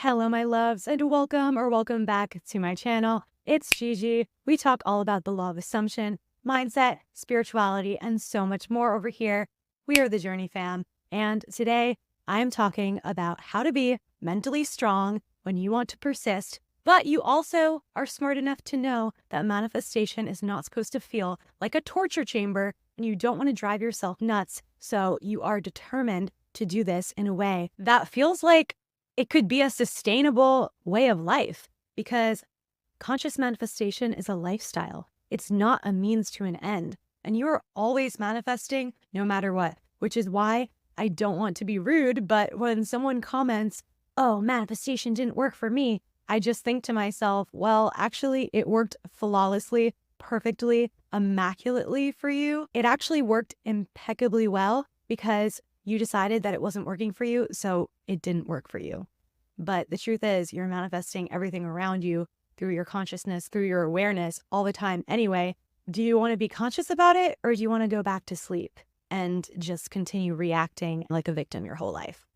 Hello, my loves, and welcome back to my channel. It's Gigi. We talk all about the law of assumption, mindset, spirituality, and so much more over here. We are the Journey fam, and today I am talking about how to be mentally strong when you want to persist, but you also are smart enough to know that manifestation is not supposed to feel like a torture chamber, and you don't want to drive yourself nuts, so you are determined to do this in a way that feels like it could be a sustainable way of life, because conscious manifestation is a lifestyle. It's not a means to an end. And you are always manifesting no matter what, which is why I don't want to be rude. But when someone comments, oh, manifestation didn't work for me, I just think to myself, well, actually, it worked flawlessly, perfectly, immaculately for you. It actually worked impeccably well because you decided that it wasn't working for you, so it didn't work for you. But the truth is, you're manifesting everything around you through your consciousness, through your awareness all the time anyway. Do you want to be conscious about it, or do you want to go back to sleep and just continue reacting like a victim your whole life?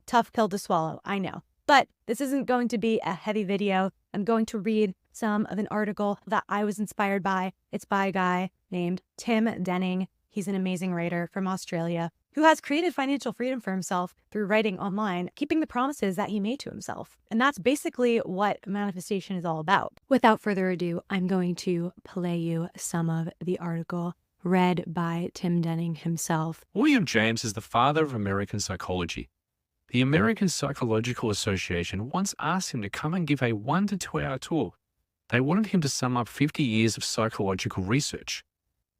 Tough pill to swallow, I know. But this isn't going to be a heavy video. I'm going to read some of an article that I was inspired by. It's by a guy named Tim Denning. He's an amazing writer from Australia who has created financial freedom for himself through writing online, keeping the promises that he made to himself. And that's basically what manifestation is all about. Without further ado, I'm going to play you some of the article read by Tim Denning himself. William James is the father of American psychology. The American Psychological Association once asked him to come and give a 1 to 2 hour tour. They wanted him to sum up 50 years of psychological research.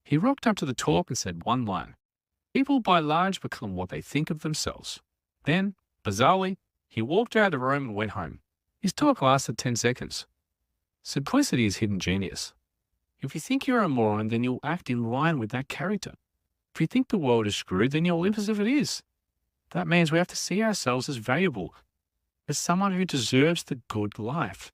He rocked up to the talk and said one line: "People by large become what they think of themselves." Then, bizarrely, he walked out of the room and went home. His talk lasted 10 seconds. Simplicity is hidden genius. If you think you're a moron, then you'll act in line with that character. If you think the world is screwed, then you'll live as if it is. That means we have to see ourselves as valuable, as someone who deserves the good life.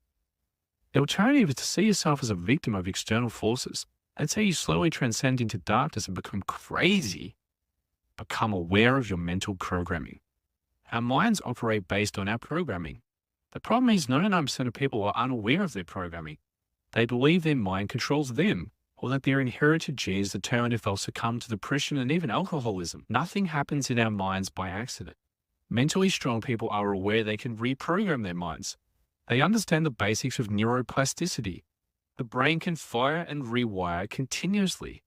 The alternative is to see yourself as a victim of external forces. That's how you slowly transcend into darkness and become crazy. Become aware of your mental programming. Our minds operate based on our programming. The problem is 99% of people are unaware of their programming. They believe their mind controls them, or that their inherited genes determine if they'll succumb to depression and even alcoholism. Nothing happens in our minds by accident. Mentally strong people are aware they can reprogram their minds. They understand the basics of neuroplasticity. The brain can fire and rewire continuously.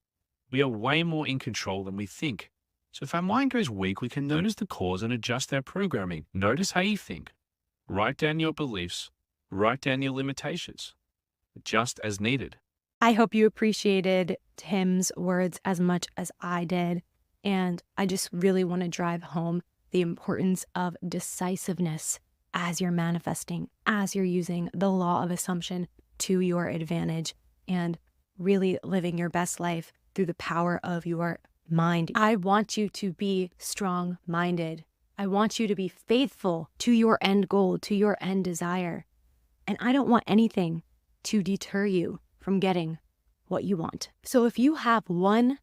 We are way more in control than we think. So if our mind goes weak, we can notice the cause and adjust our programming. Notice how you think. Write down your beliefs. Write down your limitations. Adjust as needed. I hope you appreciated Tim's words as much as I did. And I just really want to drive home the importance of decisiveness as you're manifesting, as you're using the law of assumption to your advantage and really living your best life through the power of your mind. I want you to be strong-minded. I want you to be faithful to your end goal, to your end desire. And I don't want anything to deter you from getting what you want. So if you have one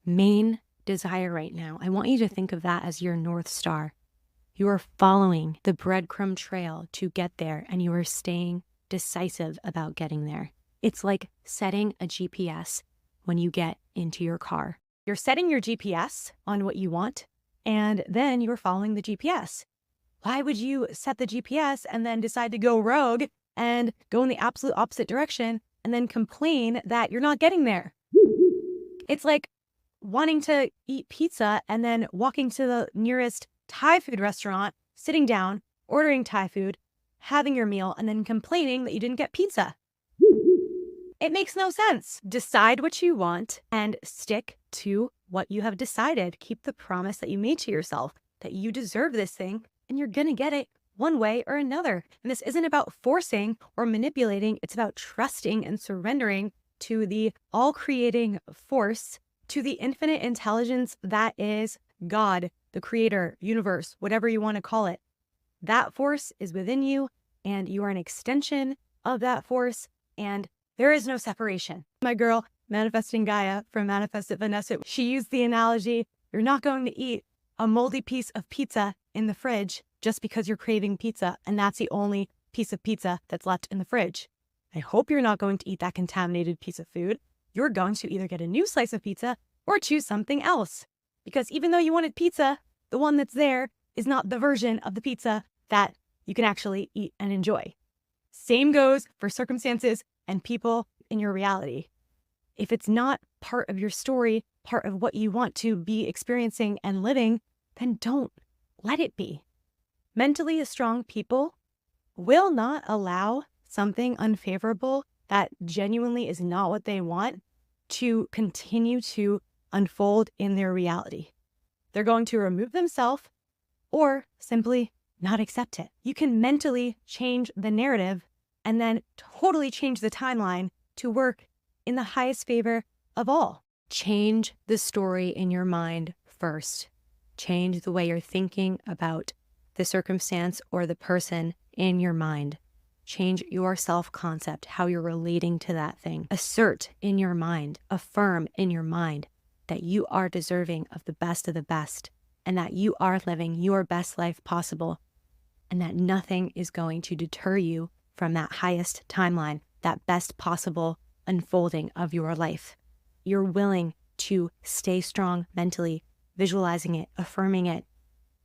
main desire right now, I want you to think of that as your North Star. You are following the breadcrumb trail to get there, and you are staying decisive about getting there. It's like setting a GPS when you get into your car. You're setting your GPS on what you want, and then you're following the GPS. Why would you set the GPS and then decide to go rogue and go in the absolute opposite direction and then complain that you're not getting there? It's like wanting to eat pizza and then walking to the nearest Thai food restaurant, sitting down, ordering Thai food, having your meal, and then complaining that you didn't get pizza. It makes no sense. Decide what you want and stick to what you have decided. Keep the promise that you made to yourself that you deserve this thing and you're going to get it one way or another. And this isn't about forcing or manipulating. It's about trusting and surrendering to the all-creating force, to the infinite intelligence that is God, the creator, universe, whatever you want to call it. That force is within you, and you are an extension of that force, and there is no separation. My girl, Manifesting Gaia from Manifest It Vanessa, she used the analogy, you're not going to eat a moldy piece of pizza in the fridge just because you're craving pizza and that's the only piece of pizza that's left in the fridge. I hope you're not going to eat that contaminated piece of food. You're going to either get a new slice of pizza or choose something else. Because even though you wanted pizza, the one that's there is not the version of the pizza that you can actually eat and enjoy. Same goes for circumstances and people in your reality. If it's not part of your story, part of what you want to be experiencing and living, then don't let it be. Mentally strong people will not allow something unfavorable that genuinely is not what they want to continue to unfold in their reality. They're going to remove themselves or simply not accept it. You can mentally change the narrative and then totally change the timeline to work in the highest favor of all. Change the story in your mind first. Change the way you're thinking about the circumstance or the person in your mind. Change your self-concept, how you're relating to that thing. Assert in your mind, affirm in your mind that you are deserving of the best and that you are living your best life possible and that nothing is going to deter you from that highest timeline, that best possible unfolding of your life. You're willing to stay strong mentally, visualizing it, affirming it,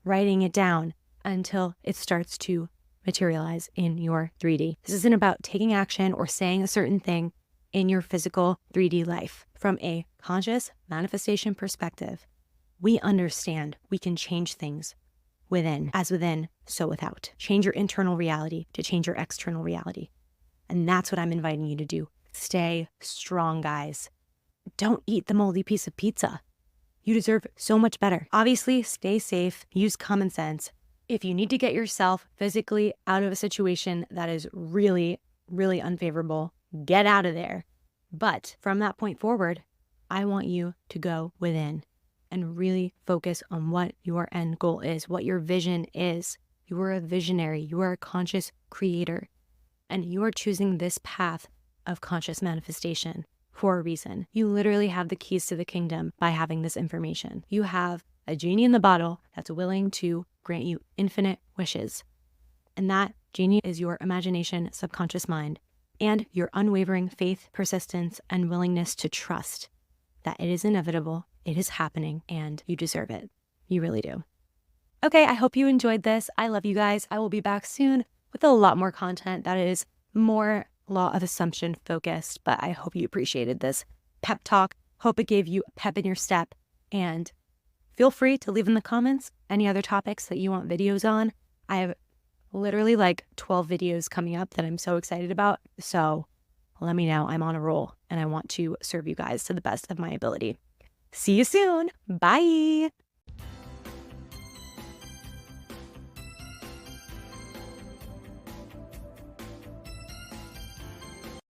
writing it down until it starts to materialize in your 3D. This isn't about taking action or saying a certain thing in your physical 3D life. From a conscious manifestation perspective, we understand we can change things within, as within, so without. Change your internal reality to change your external reality. And that's what I'm inviting you to do. Stay strong, guys. Don't eat the moldy piece of pizza. You deserve so much better. Obviously, stay safe, use common sense. If you need to get yourself physically out of a situation that is really, really unfavorable, get out of there. But from that point forward, I want you to go within and really focus on what your end goal is, what your vision is. You are a visionary. You are a conscious creator. And you are choosing this path of conscious manifestation for a reason. You literally have the keys to the kingdom by having this information. You have a genie in the bottle that's willing to grant you infinite wishes. And that genie is your imagination, subconscious mind, and your unwavering faith, persistence, and willingness to trust that it is inevitable, it is happening, and you deserve it. You really do. Okay, I hope you enjoyed this. I love you guys. I will be back soon with a lot more content that is more law of assumption focused, but I hope you appreciated this pep talk. Hope it gave you a pep in your step, and feel free to leave in the comments any other topics that you want videos on. I have literally like 12 videos coming up that I'm so excited about. So let me know. I'm on a roll and I want to serve you guys to the best of my ability. See you soon. Bye.